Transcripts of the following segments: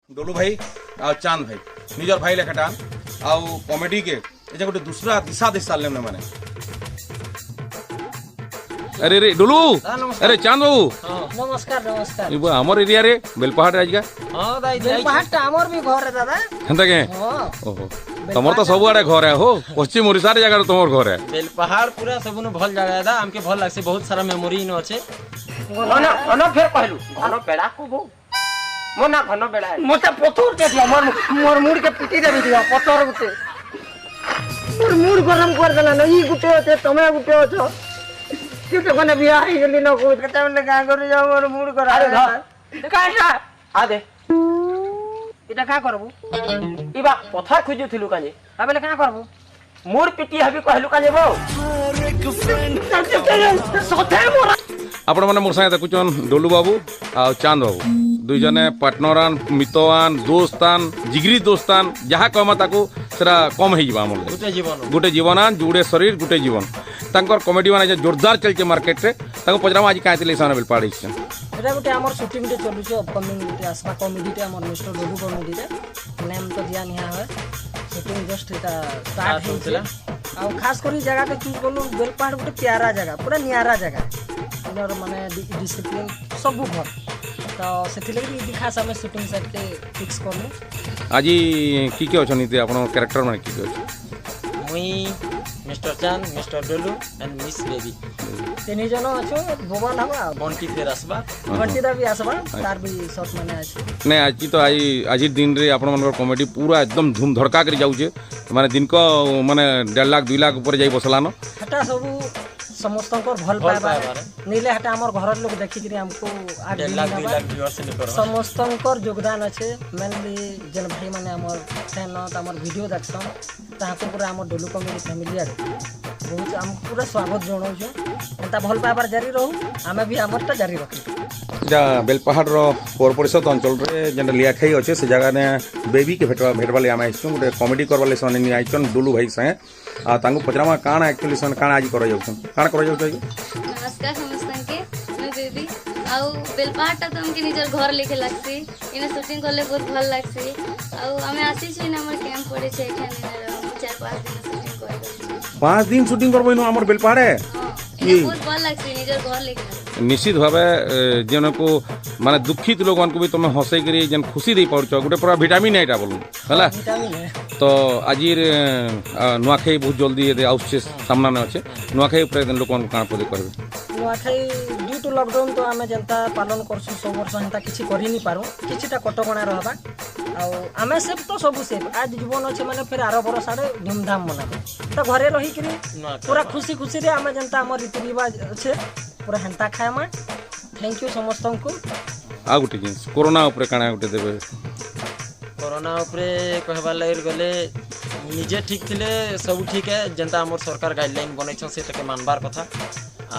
डोलू भाई आ चांद भाई निजर भाई लेखाटा आउ कॉमेडी के एजा गोटे दूसरा दिशा दे साल ने माने। अरे रे डोलू अरे चांद बाबू नमस्कार नमस्कार इबो हमर एरिया रे बेलपहाड़ आज का हां दाई बेलपहाड़ टा हमर भी घर है दादा हंता के ओहो तमर तो सब आड़े घर है हो पश्चिम ओडिसा रे जगह तमर घर है बेलपहाड़ पूरा सबनु भल जगह है दा हमके भल लागसे बहुत सारा मेमोरी इन अछि अन फेर कहलु अन बेड़ा को बो मोना घन बेड़ा है मोटा पथर दे दिया मोर मुड़ के पिटी दे दिया पथर गुटे मोर मुड़ गरम कर देला न ई गुटे होते तमे गुटे होतो किते कोने बियाह ही गेली न को कते में का कर जा मोर मुड़ कर अरे काटा आ दे इटा का करबू इबा पथर खोजु थिलु काजे आबेले का करबू मोर पिटी हबी कहलु काजे बो सथे मोर आपण माने मोर संगे देखुचन डोलू बाबू आ चांद बाबू दुई जने पार्टनरान मितवान दोस्तान जिगरी दोस्तान जहाँ कहमा ताकू सेरा कम ही जीवा हमर गुटे जीवनान जुड़े शरीर गुटे जीवन तांकर कॉमेडी माने जोरदार चलचे मार्केट रे ताको पजरामा आज कायतिले साने बेल पाड़ी छ एटा गुटे हमर शूटिंग रे चलु छ अपकमिंग गुटे आसमा कॉमेडी रे हमर मिस्टर डोलू कॉमेडी रे नेम तो दिया निया है शूटिंग जस्ट एटा स्टार्ट होइला आ खास करी जगह के चूज करलु बेलपहाड़ गुटे प्यारा जगह पूरा नियारा जगह इनर माने डिसिप्लिन सब घर तो सेथि लगी खास हमें शूटिंग सेट के फिक्स करनु आज की अछनी ते आपन कैरेक्टर माने की अछि मुई मिस्टर चांद mister Dolu and miss baby तीन जन अछो भगवान हवा बंटी फेर आसबा बंटी दा भी आसबा तार भी शॉट माने अछि नहीं आज तो आज दिन रे आपण मन कॉमेडी पूरा एकदम धूम धड़का कर जाउचे माने दिन को माने 1.5 लाख 2 लाख ऊपर जाई बसलानो हटा सब समस्त भल पाइबा नीले हटा हमर घर लोग देखि कि हमको 1.5 लाख 2 लाख व्यूअर्स ने करो समस्त योगदान अच्छे मेनली जन भाई माने हमर फैन त हमर वीडियो देखसन ताको पूरा हमर डोलू कॉमेडी फैमिली रे बहुत हम पूरा स्वागत जणाउ छ एता भल पाइबार जारी रहू हमें भी हमरटा जारी रखी जा बेलपहाड़ रो पौर परिषद अंचल रे जेन लियाखाई अच्छे से जगह ने बेबी के भेटवाले आम आइछन गोटे कॉमेडी करवाले से नि आइछन डोलू भाई संगे आ तांको पचरामा काना एक्चुअली सन काना आज करा जाउछन काना करा जाउछ नमस्कार समस्त के मैं बेबी आउ बेलपहाड़ ता हमके निजर घर लेके लागसी इने शूटिंग करले बहुत भल लागसी आउ हमें आसी छी न हमर कैंप पड़े छै एखन 4-5 दिन शूटिंग करबै 5 दिन शूटिंग करबै न हमर बेलपहाड़े बहुत भल लागसी निजर घर लेके निश्चित भावे जन को माने दुखित लोग को भी तुम हंसे करी जन खुशी दे पाउछ गोटे पूरा विटामिन एटा बोलू हला तो आज नुआखाई बहुत जल्दी ये आउछ सामना में अच्छे नुआखाई ऊपर लोक काना पदे करबे नुआखाई ड्यू टू लॉकडाउन तो आमे जनता पालन करछु सब वर्ष हंता किछि करि नि पारो किछिटा कटकणा रहबा आ आमे सब तो सब सेफ आज जीवन अच्छे माने फिर आरो बरस आड़े धूमधाम मनाबे तो घरे रही करी पूरा खुशी खुशी रे आमे जनता हमर रीति रिवाज अच्छे पूरा हंता खायमा थैंक यू समस्त को आ गुटे जिंस कोरोना ऊपर काना गुटे देबे कोरोना ऊपर कहबा लगे गले निजे ठीक थिले सब ठीक है जनता हमर सरकार गाइडलाइन बनै छ से तके मानबार कथा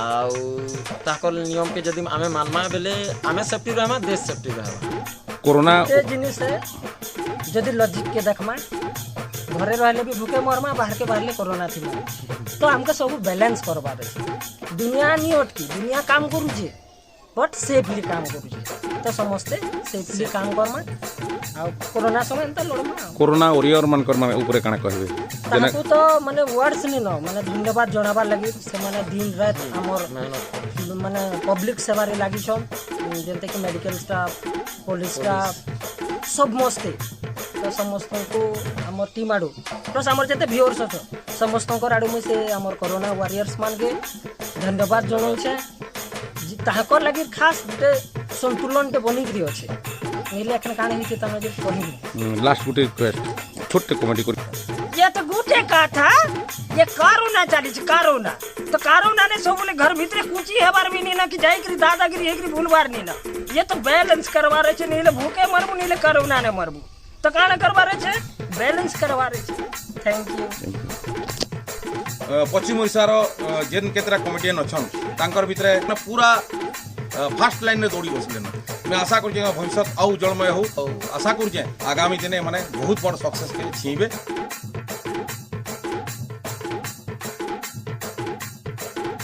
आउ ताकर नियम के जदि आमे मानमा बेले आमे सेफ्टी रहमा देश सेफ्टी रहबा कोरोना ए जिनिस है जदि लॉजिक के देखमा घरे रहले भी भूखे मरमा बाहर के बाहरले कोरोना थी तो हमके सब बैलेंस करबा दे दुनिया नहीं अटकी दुनिया काम करू छे बट सेफली काम करू छे तो समझते सेफली काम करमा आ कोरोना समय त लड़मा कोरोना वॉरियर मन कर ऊपर काना कहबे ताकू तो माने वर्ड्स नहीं न माने धन्यवाद जणाबा लागि से माने दिन रात हमर माने पब्लिक सेवा रे लागि छ जेते कि मेडिकल स्टाफ पुलिस स्टाफ सब मस्ते तो समस्त को हमर टीम आडू प्लस हमर जते व्यूअर्स छ समस्त को आडू में से हमर कोरोना वॉरियर्स मान के धन्यवाद जणाउ छे ताको लागि खास गुटे संतुलन ते बनी करी अछि एले एखन काने हिते तने जे कहि लास्ट गुटे रिक्वेस्ट छोटे कॉमेडी कर ये तो गुटे का था ये कोरोना चली छ कोरोना तो कोरोना ने सब बोले घर भीतर कुची हेबार भी नहीं ना कि जाई करी दादागिरी हेकरी भूलबार नहीं ना ये तो बैलेंस करवा रहे छे नीले भूखे मरबू नीले कोरोना ने मरबू तो काना करवा रहे छे बैलेंस करवा रहे छे थैंक यू पश्चिम ओडिशार जेन केतरा कॉमेडियन अछन तांकर भितरे पूरा फास्ट लाइन रे दौड़ी बसले मैं आशा कर भविष्य आउ जलमय हो आशा कर आगामी दिन माने बहुत बड़ सक्सेस के छीबे।